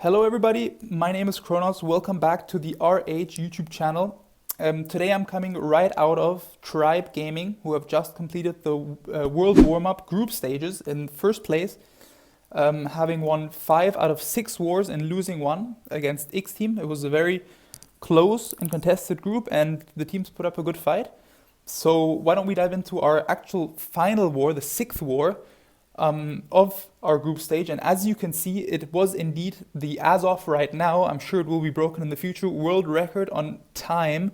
Hello everybody, my name is Cronos. Welcome back to the RH YouTube channel. Today I'm coming right out of Tribe Gaming, who have just completed the World Warmup group stages in first place, having won 5 out of 6 wars and losing 1 against X team. It was a very close and contested group and the teams put up a good fight. So why don't we dive into our actual final war, the 6th war, of our group stage. And as you can see, it was indeed the, as of right now, I'm sure it will be broken in the future, world record on time.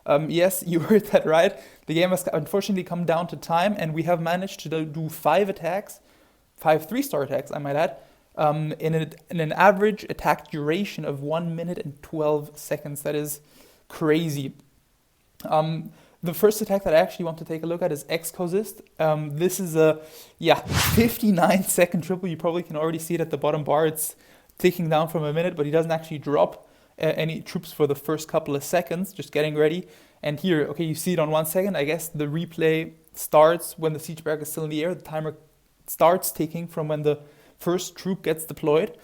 Yes, you heard that right. The game has unfortunately come down to time, and we have managed to do 5 attacks, 5 3-star attacks, I might add, in an average attack duration of 1 minute and 12 seconds. That is crazy. The first attack that I actually want to take a look at is Excosist. This is a 59-second triple. You probably can already see it at the bottom bar. It's ticking down from a minute, but he doesn't actually drop any troops for the first couple of seconds, just getting ready. And here, okay, you see it on 1 second. I guess the replay starts when the siege barrack is still in the air. The timer starts ticking from when the first troop gets deployed.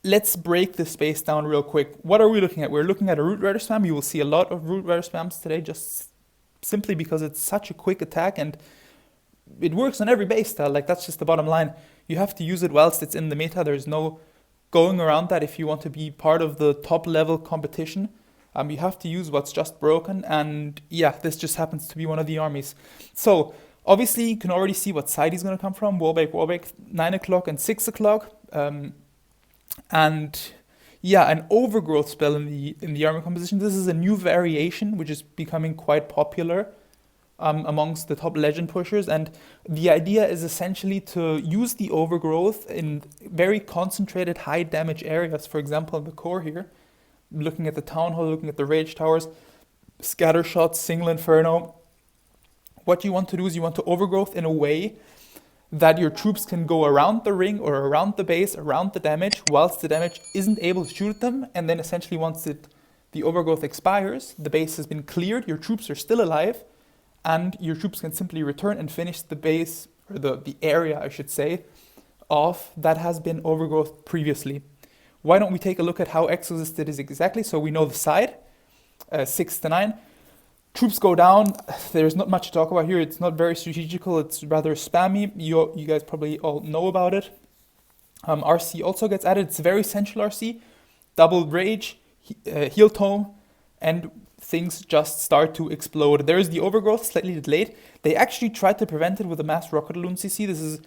Let's break this space down real quick. What are we looking at? We're looking at a Root Rider spam. You will see a lot of Root Rider spams today, just simply because it's such a quick attack and it works on every base style. Like, that's just the bottom line. You have to use it whilst it's in the meta. There's no going around that if you want to be part of the top level competition. You have to use what's just broken, and yeah, this just happens to be one of the armies. So obviously you can already see what side he's going to come from. Wallbake, 9 o'clock and 6 o'clock. And yeah, an overgrowth spell in the army composition. This is a new variation which is becoming quite popular amongst the top legend pushers, and the idea is essentially to use the overgrowth in very concentrated high damage areas. For example, in the core here, looking at the town hall, looking at the rage towers, scatter shots, single inferno. What you want to do is you want to overgrowth in a way that your troops can go around the ring or around the base, around the damage, whilst the damage isn't able to shoot at them. And then essentially once the overgrowth expires, the base has been cleared, your troops are still alive, and your troops can simply return and finish the base, or the area, I should say, of that has been overgrowth previously. Why don't we take a look at how Excosist did this exactly? So we know the side, 6 to 9. Troops go down. There's not much to talk about here. It's not very strategical. It's rather spammy. You guys probably all know about it. RC also gets added. It's a very central RC. Double rage, heal tome, and things just start to explode. There's the overgrowth, slightly delayed. They actually tried to prevent it with a mass rocket balloon CC.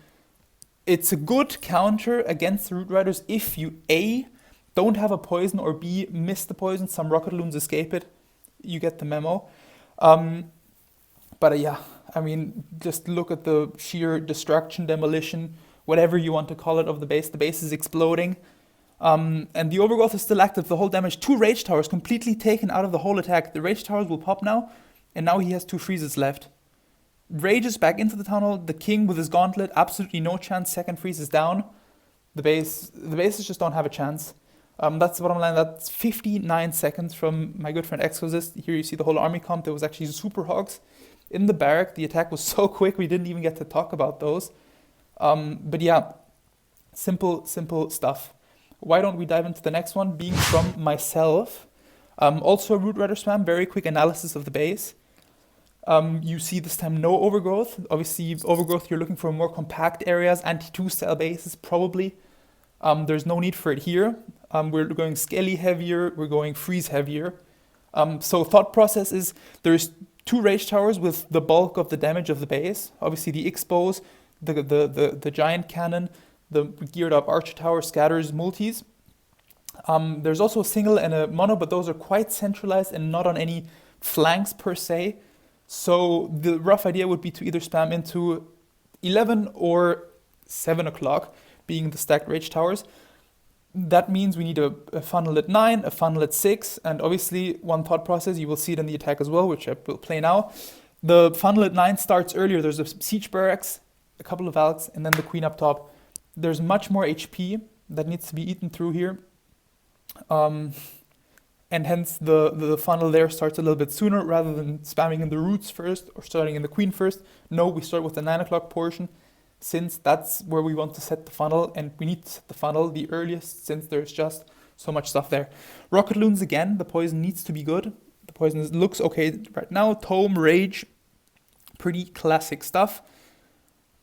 It's a good counter against the Root Riders if you A, don't have a poison, or B, miss the poison. Some rocket balloons escape it. You get the memo. But yeah, I mean, just look at the sheer destruction, demolition, whatever you want to call it, of the base. The base is exploding, and the overgrowth is still active. The whole damage, 2 rage towers completely taken out of the whole attack. The rage towers will pop now, and now he has 2 freezes left. Rage is back into the town hall. The king with his gauntlet, absolutely no chance. Second freeze is down. The bases just don't have a chance. That's the bottom line. That's 59 seconds from my good friend Excosist. Here you see the whole army comp. There was actually super hogs in the barrack. The attack was so quick we didn't even get to talk about those. But yeah, simple stuff. Why don't we dive into the next one, being from myself. Also a Root Rider spam, very quick analysis of the base. You see this time no overgrowth. Obviously overgrowth, you're looking for more compact areas, anti-2 style bases probably. There's no need for it here. We're going scaly heavier, we're going freeze heavier. So thought process is there's 2 rage towers with the bulk of the damage of the base. Obviously the expose, the giant cannon, the geared up archer tower, scatters, multis. There's also a single and a mono, but those are quite centralized and not on any flanks per se. So the rough idea would be to either spam into 11 or 7 o'clock, being the stacked rage towers. That means we need a funnel at 9, a funnel at 6, and obviously one thought process, you will see it in the attack as well, which I will play now. The funnel at 9 starts earlier. There's a siege barracks, a couple of alks, and then the queen up top. There's much more HP that needs to be eaten through here. And hence the funnel there starts a little bit sooner rather than spamming in the roots first or starting in the queen first. No, we start with the 9 o'clock portion. since that's where we want to set the funnel, and we need to set the funnel the earliest since there's just so much stuff there. Rocket Loons again, the poison needs to be good. The poison looks okay right now. Tome, Rage, pretty classic stuff.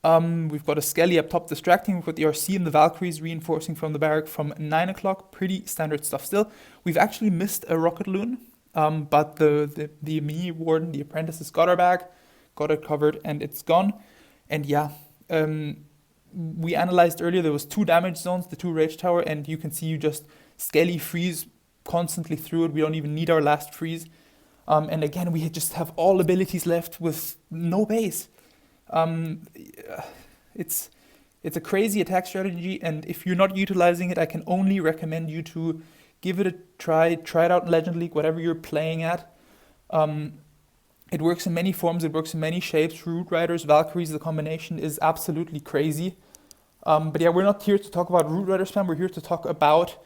We've got a Skelly up top distracting. We've got the RC and the Valkyries reinforcing from the barrack from 9 o'clock. Pretty standard stuff still. We've actually missed a Rocket Loon, but the mini Warden, the Apprentice, has got our back, got it covered, and it's gone. And yeah, we analyzed earlier, there was 2 damage zones, the 2 Rage Tower, and you can see you just Skelly freeze constantly through it. We don't even need our last freeze. And again, we just have all abilities left with no base. It's a crazy attack strategy, and if you're not utilizing it, I can only recommend you to give it a try it out in Legend League, whatever you're playing at. It works in many forms, it works in many shapes. Root Riders, Valkyries, the combination is absolutely crazy. But yeah, we're not here to talk about Root Rider spam, we're here to talk about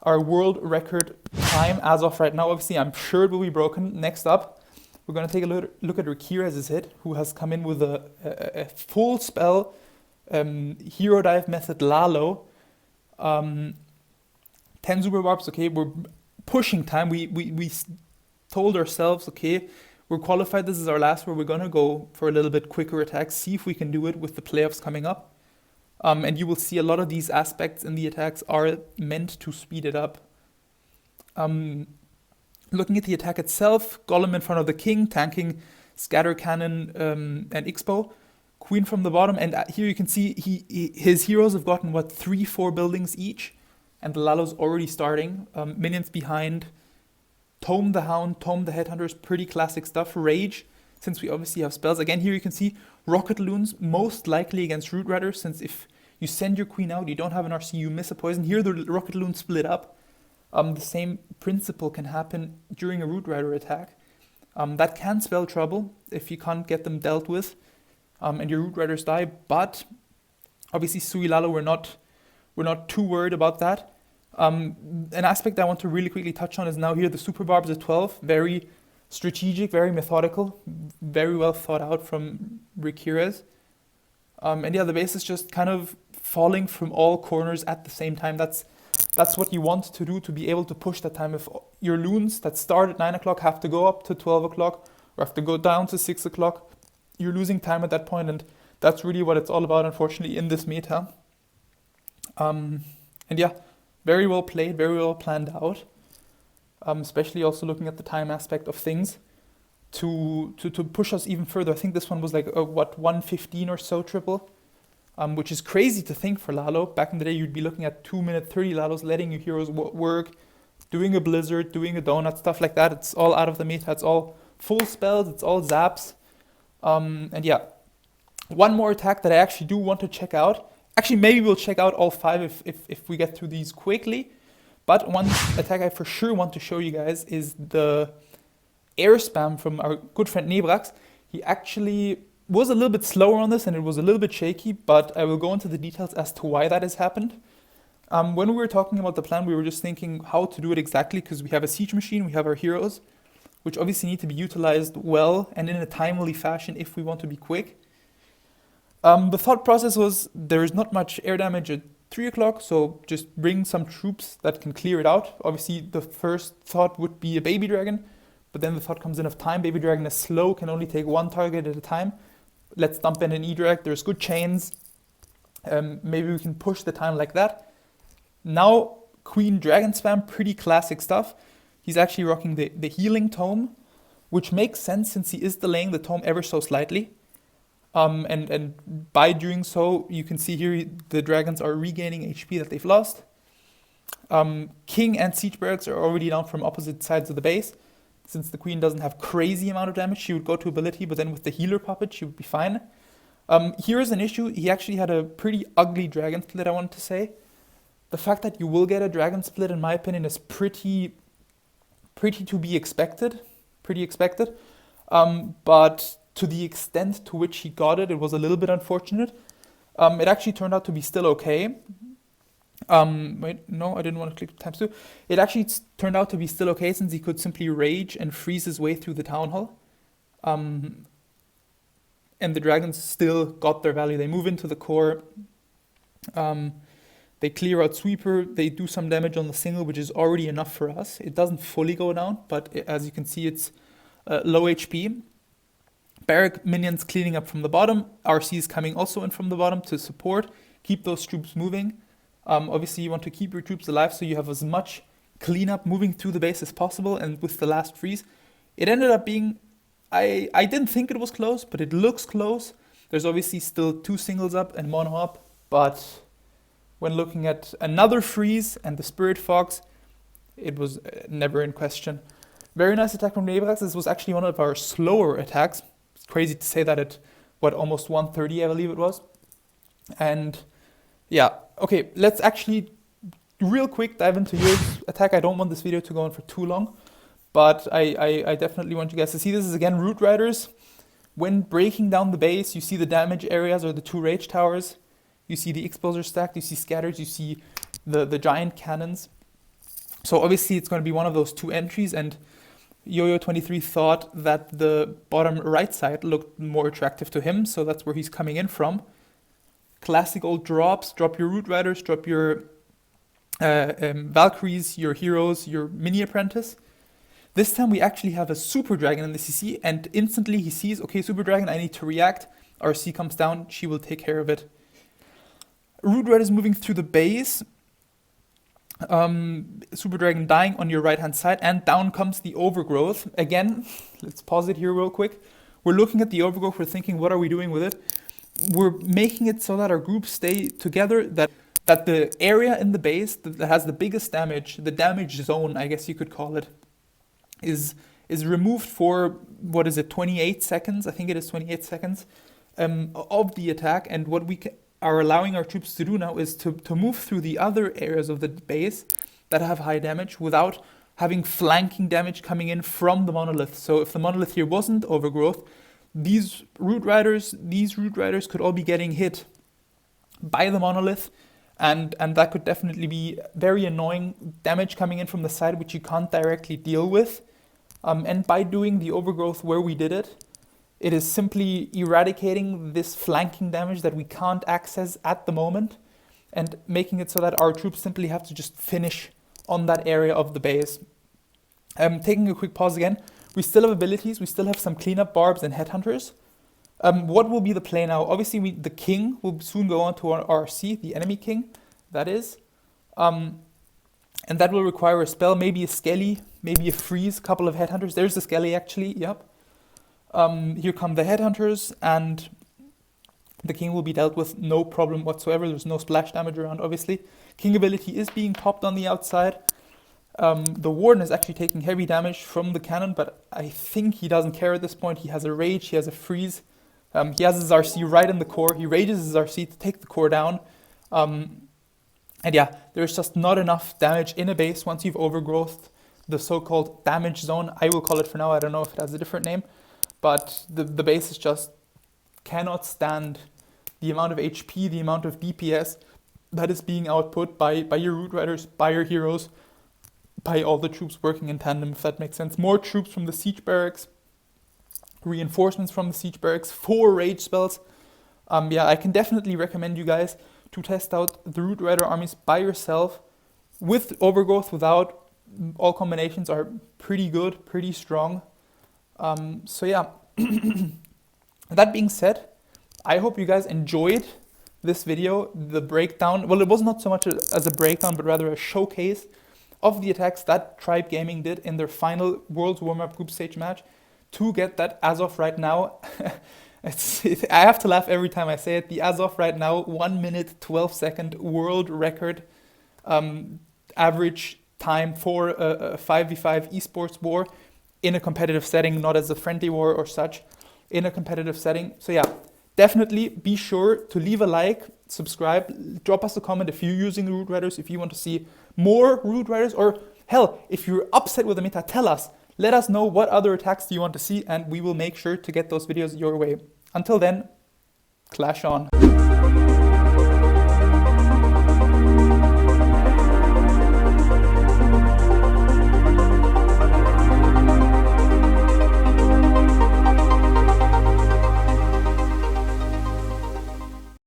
our world record time as of right now. Obviously, I'm sure it will be broken. Next up, we're going to take a look at Riqirez's hit, who has come in with a full spell, hero dive method Lalo, 10 super barbs. Okay, we're pushing time. We told ourselves, okay, we're qualified. This is our last where we're going to go for a little bit quicker attacks, see if we can do it with the playoffs coming up. And you will see a lot of these aspects in the attacks are meant to speed it up. Looking at the attack itself, Golem in front of the King, tanking Scatter Cannon and Expo. Queen from the bottom, and here you can see his heroes have gotten, 3-4 buildings each, and the Lalo's already starting. Minions behind. Tome the Hound, Tome the Headhunter is pretty classic stuff. Rage, since we obviously have spells. Again, here you can see Rocket Loons, most likely against Root Riders, since if you send your Queen out, you don't have an RC, you miss a poison. Here the Rocket Loons split up. The same principle can happen during a Root Rider attack. That can spell trouble if you can't get them dealt with, and your Root Riders die. But obviously, Sui Lalo, we're not too worried about that. An aspect I want to really quickly touch on is now here the Super Barbs at 12. Very strategic, very methodical, very well thought out from Riqirez. And yeah, the base is just kind of falling from all corners at the same time. That's what you want to do to be able to push that time. If your loons that start at 9 o'clock have to go up to 12 o'clock or have to go down to 6 o'clock, you're losing time at that point, and that's really what it's all about, unfortunately, in this meta. And yeah, very well played, very well planned out, especially also looking at the time aspect of things to push us even further. I think this one was like a 115 or so triple, which is crazy to think for Lalo. Back in the day, you'd be looking at 2-minute 30 Lalos, letting your heroes work, doing a blizzard, doing a donut, stuff like that. It's all out of the meta. It's all full spells. It's all zaps. And yeah, one more attack that I actually do want to check out. Actually, maybe we'll check out all 5 if we get through these quickly. But one attack I for sure want to show you guys is the air spam from our good friend Nebrax. He actually was a little bit slower on this and it was a little bit shaky, but I will go into the details as to why that has happened. When we were talking about the plan, we were just thinking how to do it exactly, because we have a siege machine, we have our heroes, which obviously need to be utilized well and in a timely fashion if we want to be quick. The thought process was there is not much air damage at 3 o'clock, so just bring some troops that can clear it out. Obviously, the first thought would be a baby dragon, but then the thought comes in of time. Baby dragon is slow, can only take one target at a time. Let's dump in an E-Drag. There's good chains. Maybe we can push the time like that. Now, Queen Dragon Spam, pretty classic stuff. He's actually rocking the healing tome, which makes sense since he is delaying the tome ever so slightly. And by doing so, you can see here the dragons are regaining HP that they've lost. King and Siege Barracks are already down from opposite sides of the base. Since the queen doesn't have crazy amount of damage, she would go to ability, but then with the healer puppet, she would be fine. Here's an issue. He actually had a pretty ugly dragon split, I wanted to say. The fact that you will get a dragon split, in my opinion, is pretty to be expected. Pretty expected. But to the extent to which he got it, it was a little bit unfortunate. It actually turned out to be still okay. Wait, no, I didn't want to click ×2. It actually turned out to be still okay since he could simply rage and freeze his way through the town hall. and the dragons still got their value. They move into the core, they clear out sweeper, they do some damage on the single, which is already enough for us. It doesn't fully go down, but as you can see, it's low HP. Barrack minions cleaning up from the bottom, RCs coming also in from the bottom to support, keep those troops moving. Obviously you want to keep your troops alive so you have as much cleanup moving through the base as possible. And with the last freeze, it ended up being, I didn't think it was close, but it looks close. There's obviously still 2 singles up and mono up, but when looking at another freeze and the Spirit Fox, it was never in question. Very nice attack from Nebrax. This was actually one of our slower attacks. It's crazy to say that at, what, almost 130, I believe it was. And yeah, okay, let's actually real quick dive into your attack. I don't want this video to go on for too long, but I definitely want you guys to see this. Is again Root Riders. When breaking down the base, you see the damage areas or the 2 rage towers. You see the exposure stacked, you see scatters, you see the giant cannons. So obviously it's going to be one of those 2 entries, and Jojo23 thought that the bottom right side looked more attractive to him, so that's where he's coming in from. Classic old drops, drop your Root Riders, drop your Valkyries, your heroes, your mini apprentice. This time we actually have a Super Dragon in the CC, and instantly he sees, okay, Super Dragon, I need to react. RC comes down, she will take care of it. Root Riders moving through the base. Super Dragon dying on your right hand side, and down comes the Overgrowth. Again, let's pause it here real quick. We're looking at the Overgrowth, we're thinking, what are we doing with it? We're making it so that our groups stay together, that the area in the base that has the biggest damage, the damage zone, I guess you could call it, is removed for, what is it, 28 seconds? I think it is 28 seconds of the attack. And what we are allowing our troops to do now is to move through the other areas of the base that have high damage without having flanking damage coming in from the monolith. So if the monolith here wasn't Overgrowth, these Root Riders could all be getting hit by the monolith, and that could definitely be very annoying damage coming in from the side, which you can't directly deal with. And by doing the Overgrowth where we did it, it is simply eradicating this flanking damage that we can't access at the moment, and making it so that our troops simply have to just finish on that area of the base. Taking a quick pause again, we still have abilities, we still have some cleanup barbs and headhunters. What will be the play now? Obviously the king will soon go on to our RC, the enemy king, that is. And that will require a spell, maybe a Skelly, maybe a freeze, couple of headhunters. There's the Skelly actually, yep. Here come the headhunters, and the king will be dealt with no problem whatsoever. There's no splash damage around, obviously. King ability is being popped on the outside. The warden is actually taking heavy damage from the cannon, but I think he doesn't care at this point. He has a rage, he has a freeze. He has his RC right in the core. He rages his RC to take the core down. And yeah, there's just not enough damage in a base once you've overgrowthed the so-called damage zone. I will call it for now. I don't know if it has a different name. But the base is just cannot stand the amount of HP, the amount of DPS that is being output by your Root Riders, by your heroes, by all the troops working in tandem, if that makes sense. More troops from the siege barracks, reinforcements from the siege barracks, 4 rage spells. Yeah, I can definitely recommend you guys to test out the Root Rider armies by yourself. With Overgrowth, without, all combinations are pretty good, pretty strong. So yeah, that being said, I hope you guys enjoyed this video, the breakdown. Well, it was not so much as a breakdown, but rather a showcase of the attacks that Tribe Gaming did in their final World's Warmup Group Stage match to get that, as of right now, I have to laugh every time I say it, the as of right now 1 minute 12 second world record average time for a 5v5 esports war in a competitive setting, not as a friendly war or such, in a competitive setting. So yeah, definitely be sure to leave a like, subscribe, drop us a comment if you're using Root Riders, if you want to see more Root Riders, or hell, if you're upset with the meta, tell us. Let us know what other attacks do you want to see, and we will make sure to get those videos your way. Until then, clash on.